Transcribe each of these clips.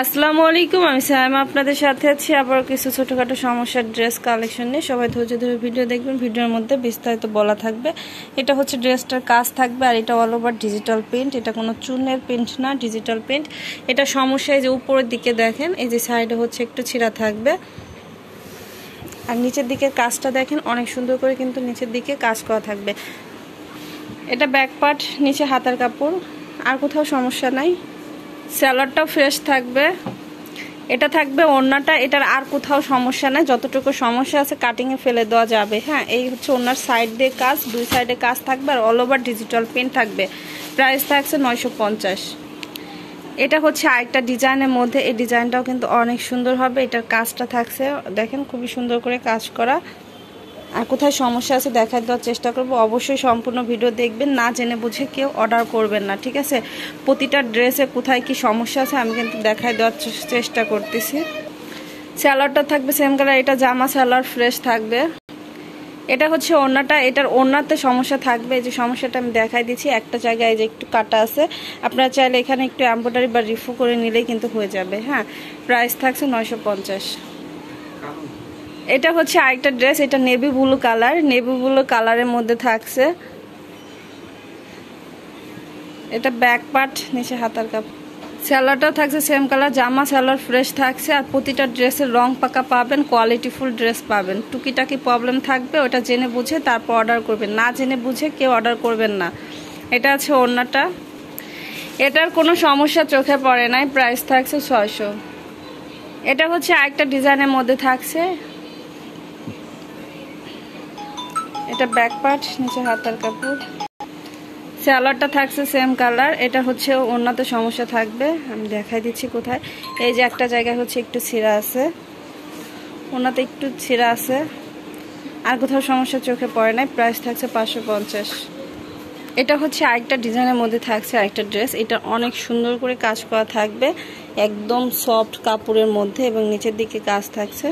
আসসালামু আলাইকুম, আমি সাইমা আপনাদের সাথে আছি আবার কিছু ছোটখাটো সমস্যার ড্রেস কালেকশন নিয়ে। সবাই ধৈর্য ধরে ভিডিও দেখবেন, ভিডিওর মধ্যে বিস্তারিত বলা থাকবে। এটা হচ্ছে ড্রেসটার কাজ থাকবে, আর এটা অল ওভার ডিজিটাল প্রিন্ট। এটা কোনো চুনের প্রিন্ট না, ডিজিটাল প্রিন্ট। এটা সমস্যা এই যে উপরের দিকে দেখেন, এই যে সাইডে হচ্ছে একটু ছিঁড়া থাকবে, আর নিচের দিকে কাজটা দেখেন অনেক সুন্দর করে কিন্তু নিচের দিকে কাজ করা থাকবে। এটা ব্যাক পার্ট, নিচে হাতার কাপড়, আর কোথাও সমস্যা নাই। স্যালাডটাও ফ্রেশ থাকবে। এটা থাকবে ওড়নাটা, এটার আর কোথাও সমস্যা নাই, যতটুকু সমস্যা আছে কাটিংয়ে ফেলে দেওয়া যাবে। হ্যাঁ, এই হচ্ছে ওড়নার সাইড দিয়ে কাজ, দুই সাইডে কাজ থাকবে, আর অল ওভার ডিজিটাল প্রিন্ট থাকবে। প্রাইস থাকছে 950। এটা হচ্ছে আরেকটা ডিজাইনের মধ্যে, এই ডিজাইনটাও কিন্তু অনেক সুন্দর হবে। এটার কাজটা থাকছে দেখেন খুবই সুন্দর করে কাজ করা, আর কোথায় সমস্যা আছে দেখাই দেওয়ার চেষ্টা করব। অবশ্যই সম্পূর্ণ ভিডিও দেখবেন, না জেনে বুঝে কেউ অর্ডার করবেন না, ঠিক আছে? প্রতিটা ড্রেসে কোথায় কি সমস্যা আছে আমি কিন্তু দেখাই দেওয়ার চেষ্টা করতেছি। স্যালাডটা থাকবে সেম কালার, এটা জামা স্যালাড ফ্রেশ থাকবে। এটা হচ্ছে ওড়নাটা, এটার ওড়নাতে সমস্যা থাকবে, এই যে সমস্যাটা আমি দেখাই দিচ্ছি। একটা জায়গায় যে একটু কাটা আছে, আপনারা চাইলে এখানে একটু এমব্রয়ডারি বা রিফু করে নিলেই কিন্তু হয়ে যাবে। হ্যাঁ, প্রাইস থাকছে 950। এটা হচ্ছে আরেকটা ড্রেস, এটা navy blue colour, navy blue কালারের মধ্যে থাকছে। এটা ব্যাক পার্ট, নিচে হাতার কাপড়। স্যালাডটাও থাকছে সেম কালার, জামা স্যালাড ফ্রেশ থাকছে। আর প্রতিটা ড্রেসের রং পাকা পাবেন, কোয়ালিটিফুল ড্রেস পাবেন। টুকিটাকি প্রবলেম থাকবে, ওটা জেনে বুঝে তারপর অর্ডার করবেন, না জেনে বুঝে কেউ অর্ডার করবেন না। এটা আছে ওড়নাটা, এটার কোনো সমস্যা চোখে পড়ে নাই। প্রাইস থাকছে 600। এটা হচ্ছে আরেকটা ডিজাইনের মধ্যে থাকছে। এটা ব্যাক পার্ট, নিচে হাতার কাপড়। স্যালাডটা থাকছে সেম কালার। এটা হচ্ছে ওড়নাতে সমস্যা থাকবে, আমি দেখাই দিচ্ছি কোথায়। এই যে একটা জায়গায় হচ্ছে একটু ছিঁড়া আছে, ওড়নাতে একটু ছিঁড়া আছে, আর কোথাও সমস্যা চোখে পড়ে নাই। প্রাইস থাকছে 550। এটা হচ্ছে আরেকটা ডিজাইনের মধ্যে থাকছে আরেকটা ড্রেস, এটা অনেক সুন্দর করে কাজ করা থাকবে, একদম সফট কাপড়ের মধ্যে, এবং নিচের দিকে কাজ থাকছে।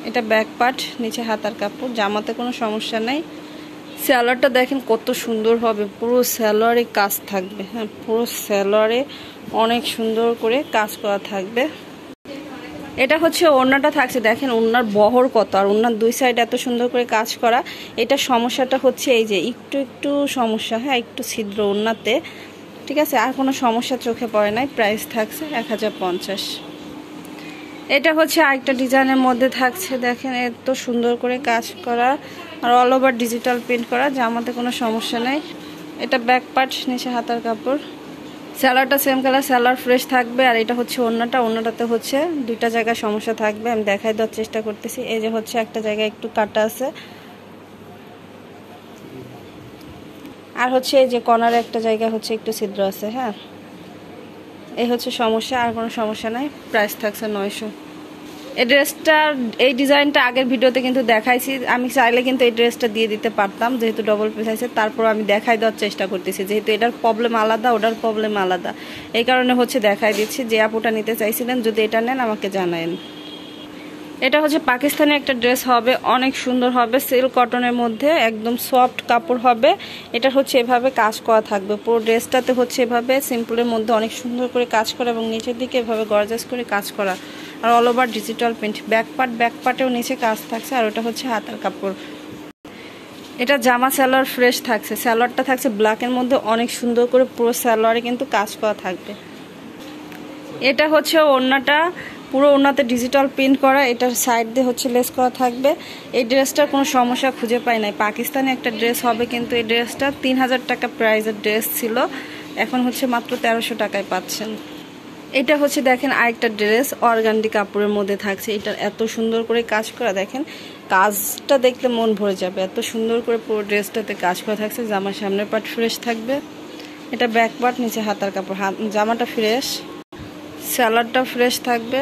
এটা ব্যাক পার্ট, নিচে হাতার কাপড়, জামাতে কোনো সমস্যা নাই। স্যালোয়ারটা দেখেন কত সুন্দর হবে, পুরো স্যালোয়ারে কাজ থাকবে। হ্যাঁ, পুরো স্যালোয়ারে অনেক সুন্দর করে কাজ করা থাকবে। এটা হচ্ছে ওড়নাটা থাকছে, দেখেন ওড়নার বহর কত, আর ওড়নার দুই সাইড এত সুন্দর করে কাজ করা। এটা সমস্যাটা হচ্ছে এই যে একটু একটু সমস্যা, হ্যাঁ একটু ছিদ্র ওড়নাতে, ঠিক আছে? আর কোনো সমস্যা চোখে পড়ে নাই। প্রাইস থাকছে 1050। এটা হচ্ছে আরেকটা ডিজাইনের মধ্যে থাকছে, দেখেন এত সুন্দর করে কাজ করা, আর অল ওভার ডিজিটাল প্রিন্ট করা, জামাতে কোনো সমস্যা নেই। এটা ব্যাক পার্ট, নিচে হাতার কাপড়। স্যালাডটা সেম কালার, স্যালাড ফ্রেশ থাকবে। আর এটা হচ্ছে ওড়নাটা, ওড়নাটাতে হচ্ছে দুইটা জায়গায় সমস্যা থাকবে, আমি দেখাই দেওয়ার চেষ্টা করতেছি। এই যে হচ্ছে একটা জায়গায় একটু কাটা আছে, আর হচ্ছে এই যে কর্নারে একটা জায়গায় হচ্ছে একটু ছিদ্র আছে। হ্যাঁ, এই হচ্ছে সমস্যা, আর কোনো সমস্যা নাই। প্রাইস থাকছে 900। এই ড্রেসটা, এই ডিজাইনটা আগের ভিডিওতে কিন্তু দেখাইছি, আমি চাইলে কিন্তু এই ড্রেসটা দিয়ে দিতে পারতাম, যেহেতু ডবল পিস আছে। তারপর আমি দেখাই দেওয়ার চেষ্টা করতেছি, যেহেতু এটার প্রবলেম আলাদা, ওটার প্রবলেম আলাদা, এই কারণে হচ্ছে দেখাই দিচ্ছি। যে আপুটা নিতে চাইছিলেন, যদি এটা নেন আমাকে জানায়েন। এটা হচ্ছে পাকিস্তানি একটা ড্রেস হবে, অনেক সুন্দর হবে, সিল্ক কটনের মধ্যে, একদম সফট কাপড় হবে। এটা হচ্ছে এভাবে কাজ করা থাকবে, পুরো ড্রেসটাতে হচ্ছে এভাবে সিম্পলের মধ্যে অনেক সুন্দর করে কাজ করা, এবং নিচের দিকে এভাবে গর্জাস করে কাজ করা, আর all over digital print. Back পার্টেও নিচে কাজ থাকছে, আর ওটা হচ্ছে হাতার কাপড়। এটা জামা স্যালোয়ার ফ্রেশ থাকছে, স্যালোয়ারটা থাকছে ব্ল্যাকের মধ্যে, অনেক সুন্দর করে পুরো স্যালোয়ারে কিন্তু কাজ করা থাকবে। এটা হচ্ছে ওড়নাটা, পুরো ওড়নাতে ডিজিটাল প্রিন্ট করা, এটার সাইড দিয়ে হচ্ছে লেস করা থাকবে। এই ড্রেসটার কোনো সমস্যা খুঁজে পাই নাই, পাকিস্তানি একটা ড্রেস হবে, কিন্তু এই ড্রেসটা 3000 টাকা প্রাইসের ড্রেস ছিল, এখন হচ্ছে মাত্র 1300 টাকায় পাচ্ছেন। এটা হচ্ছে দেখেন আরেকটা ড্রেস, অর্গানডি কাপড়ের মধ্যে থাকছে। এটা এত সুন্দর করে কাজ করা, দেখেন কাজটা দেখলে মন ভরে যাবে, এত সুন্দর করে পুরো ড্রেসটাতে কাজ করা থাকছে। জামার সামনের পার্ট ফ্রেশ থাকবে, এটা ব্যাক পার্ট, নিচে হাতার কাপড়। জামাটা ফ্রেশ, স্যালাডটা ফ্রেশ থাকবে।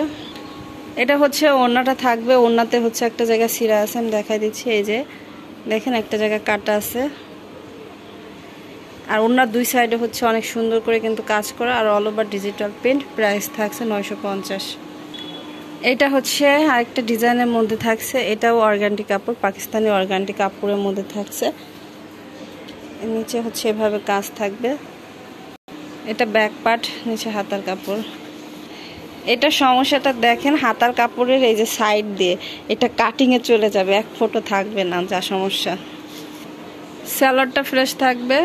এটা হচ্ছে ওড়নাটা থাকবে, ওড়নাতে হচ্ছে একটা জায়গায় ছিঁড়া আছে, আমি দেখাই দিচ্ছি। এই যে দেখেন একটা জায়গায় কাটা আছে, আর ওড়নার দুই সাইডে হচ্ছে অনেক সুন্দর করে কিন্তু কাজ করা, আর all over digital print. Price থাকছে 950। এটা হচ্ছে আরেকটা ডিজাইনের মধ্যে থাকছে, এটাও অর্গানডি কাপড়, পাকিস্তানি অর্গানডি কাপড়ের মধ্যে থাকছে। নিচে হচ্ছে এভাবে কাজ থাকবে। এটা ব্যাক পার্ট, নিচে হাতার কাপড়। এটা সমস্যাটা দেখেন, হাতার কাপড়ের এই যে সাইড দিয়ে এটা কাটিংয়ে চলে যাবে, এক ফোঁটা থাকবে না, যা সমস্যা। স্যালোয়ারটা ফ্রেশ থাকবে।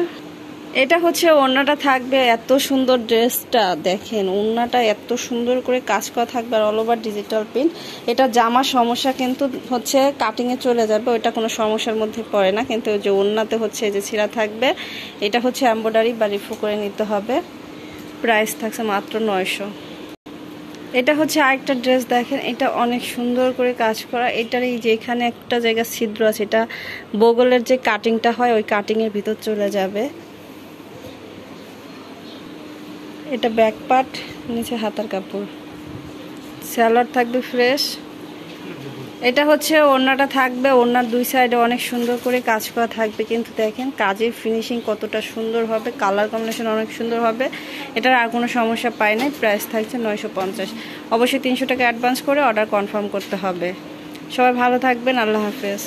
এটা হচ্ছে ওড়নাটা থাকবে এত সুন্দর, ড্রেসটা দেখেন ওড়নাটা এত সুন্দর করে কাজ করা থাকবে আর অল ওভার ডিজিটাল প্রিন্ট। এটা জামার সমস্যা কিন্তু হচ্ছে কাটিংয়ে চলে যাবে, ওইটা কোনো সমস্যার মধ্যে পড়ে না, কিন্তু ওই যে ওড়নাতে হচ্ছে যে ছিঁড়া থাকবে। এটা হচ্ছে এমব্রয়ডারি বা রিফু করে নিতে হবে। প্রাইস থাকছে মাত্র 900। এটা হচ্ছে আরেকটা ড্রেস দেখেন, এটা অনেক সুন্দর করে কাজ করা। এটার এই যে এখানে একটা জায়গা ছিদ্র আছে, এটা বগলের যে কাটিংটা হয় ওই কাটিংয়ের ভিতর চলে যাবে। এটা ব্যাক পার্ট, নিচে হাতার কাপড়, স্যালোয়ার থাকবে ফ্রেশ। এটা হচ্ছে ওড়নাটা থাকবে, ওড়নার দুই সাইডে অনেক সুন্দর করে কাজ করা থাকবে, কিন্তু দেখেন কাজের ফিনিশিং কতটা সুন্দর হবে, কালার কম্বিনেশন অনেক সুন্দর হবে। এটার আর কোনো সমস্যা পাই নাই। প্রাইস থাকছে 950। অবশ্যই 300 টাকা অ্যাডভান্স করে অর্ডার কনফার্ম করতে হবে। সবাই ভালো থাকবেন, আল্লাহ হাফেজ।